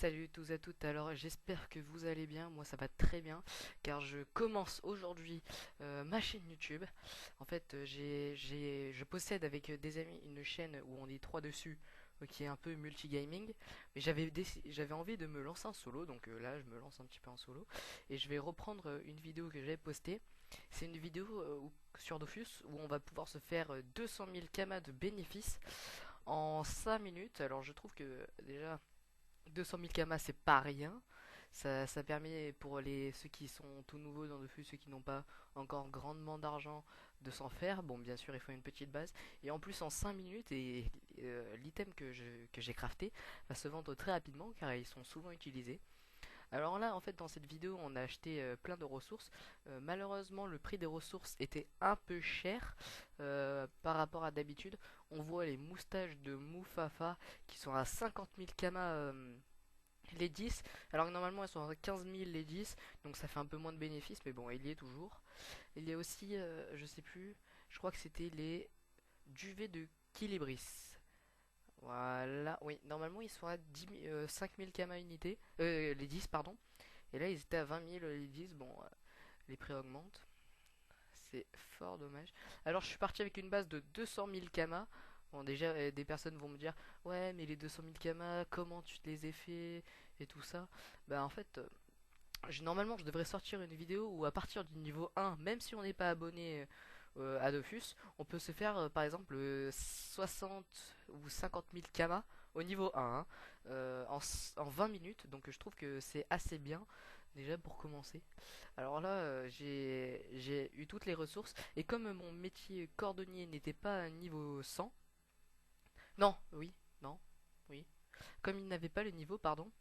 Salut tous à toutes, alors j'espère que vous allez bien, moi ça va très bien car je commence aujourd'hui ma chaîne YouTube. En fait je possède avec des amis une chaîne où on est trois dessus qui est un peu multigaming, mais j'avais envie de me lancer en solo, donc là je me lance un petit peu en solo et je vais reprendre une vidéo que j'avais postée. C'est une vidéo sur Dofus où on va pouvoir se faire 200 000 kamas de bénéfices en 5 minutes. Alors je trouve que déjà 200 000 kamas, c'est pas rien. Ça permet pour ceux qui sont tout nouveaux dans le flux, ceux qui n'ont pas encore grandement d'argent, de s'en faire. Bon, bien sûr, il faut une petite base. Et en plus, en 5 minutes, l'item que j'ai crafté va se vendre très rapidement car ils sont souvent utilisés. Alors là, en fait, dans cette vidéo, on a acheté plein de ressources. Malheureusement, le prix des ressources était un peu cher par rapport à d'habitude. On voit les moustaches de Moufafa qui sont à 50 000 kamas les 10, alors que normalement elles sont à 15 000 les 10, donc ça fait un peu moins de bénéfices, mais bon, il y est toujours. Il y a aussi, je sais plus, je crois que c'était les duvets de Kilibris. Voilà, oui, normalement ils sont à 5 000 kamas unité, les 10, pardon, et là ils étaient à 20 000 les 10, bon, les prix augmentent, c'est fort dommage. Alors je suis parti avec une base de 200 000 kamas. Bon, déjà, des personnes vont me dire, ouais, mais les 200 000 kamas, comment tu te les as fait et tout ça. Bah, en fait, normalement, je devrais sortir une vidéo où, à partir du niveau 1, même si on n'est pas abonné à Dofus, on peut se faire, par exemple, 60 ou 50 000 kamas au niveau 1 hein, en 20 minutes. Donc, je trouve que c'est assez bien. Déjà pour commencer. Alors là, j'ai eu toutes les ressources. Et comme mon métier cordonnier n'était pas à niveau 100, non, oui, non, oui. Comme il n'avait pas le niveau, pardon,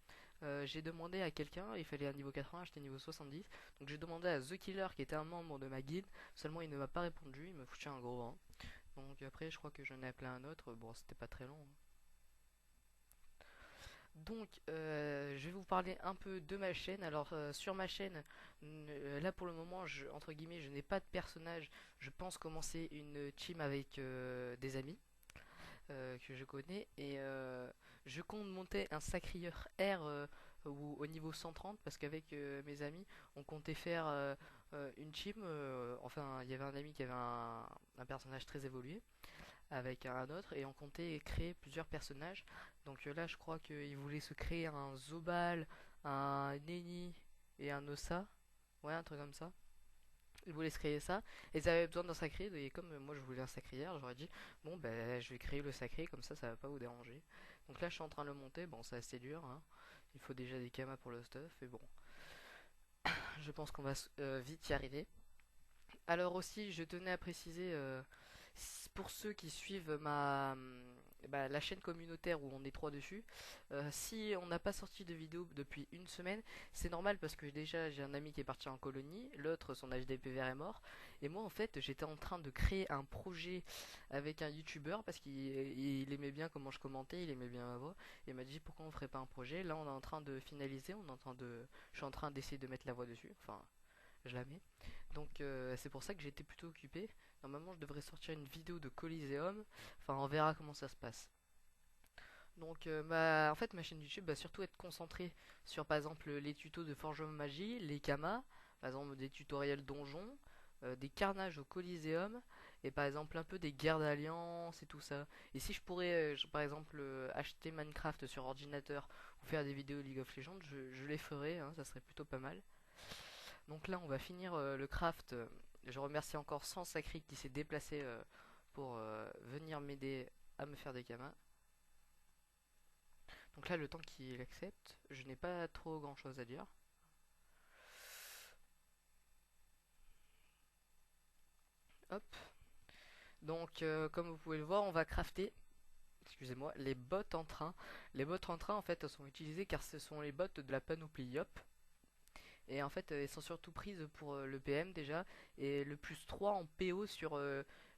j'ai demandé à quelqu'un, il fallait un niveau 80, j'étais niveau 70. Donc j'ai demandé à The Killer qui était un membre de ma guilde, seulement il ne m'a pas répondu, il me foutait un gros vent. Donc après je crois que j'en ai appelé un autre, bon c'était pas très long, hein. Donc je vais vous parler un peu de ma chaîne. Alors sur ma chaîne, là pour le moment, entre guillemets, je n'ai pas de personnage. Je pense commencer une team avec des amis que je connais et je compte monter un sacrieur R au niveau 130 parce qu'avec mes amis on comptait faire une team, enfin il y avait un ami qui avait un personnage très évolué avec un autre et on comptait créer plusieurs personnages. Donc là je crois qu'il voulait se créer un Zobal, un Neni et un Ossa, ouais un truc comme ça. Ils voulaient se créer ça, et ils avaient besoin d'un sacré, et comme moi je voulais un sacré-hier, j'aurais dit, bon ben je vais créer le sacré, comme ça va pas vous déranger. Donc là je suis en train de le monter, bon c'est assez dur, hein. Il faut déjà des kamas pour le stuff, et bon, je pense qu'on va vite y arriver. Alors aussi, je tenais à préciser, pour ceux qui suivent la chaîne communautaire où on est trois dessus, si on n'a pas sorti de vidéo depuis une semaine, c'est normal parce que déjà j'ai un ami qui est parti en colonie, l'autre son HDP vert est mort, et moi en fait j'étais en train de créer un projet avec un youtubeur parce qu'il aimait bien comment je commentais, il aimait bien ma voix, et il m'a dit pourquoi on ferait pas un projet. Là on est en train de finaliser, je suis en train d'essayer de mettre la voix dessus, enfin je la mets. Donc c'est pour ça que j'étais plutôt occupé. Normalement je devrais sortir une vidéo de Coliseum. Enfin on verra comment ça se passe. Donc en fait ma chaîne YouTube va surtout être concentrée sur par exemple les tutos de Forgeron Magie, les kamas, par exemple des tutoriels donjons, des carnages au Coliseum et par exemple un peu des guerres d'alliance et tout ça. Et si je pourrais par exemple acheter Minecraft sur ordinateur ou faire des vidéos League of Legends, je les ferais, hein, ça serait plutôt pas mal. Donc là, on va finir le craft. Je remercie encore Sans Sacré qui s'est déplacé pour venir m'aider à me faire des kamas. Donc là, le temps qu'il accepte, je n'ai pas trop grand chose à dire. Hop. Donc, comme vous pouvez le voir, on va crafter, excusez-moi, les bottes en train. Les bottes en train, en fait, elles sont utilisées car ce sont les bottes de la panoplie Yop. Et en fait, elles sont surtout prises pour le PM déjà. Et le plus 3 en PO sur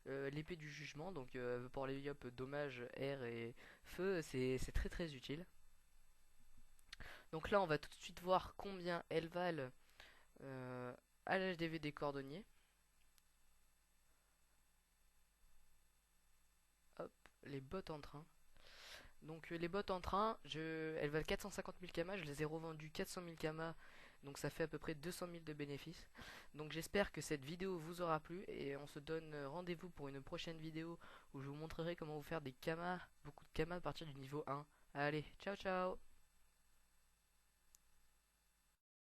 l'épée du jugement. Donc pour les yop, dommage, air et feu, c'est très très utile. Donc là, on va tout de suite voir combien elles valent à l'HDV des cordonniers. Hop, les bottes en train. Donc les bottes en train, elles valent 450 000 kamas, je les ai revendues 400 000 kamas, donc ça fait à peu près 200 000 de bénéfices. Donc j'espère que cette vidéo vous aura plu et on se donne rendez-vous pour une prochaine vidéo où je vous montrerai comment vous faire des kamas, beaucoup de kamas à partir du niveau 1. Allez, ciao ciao!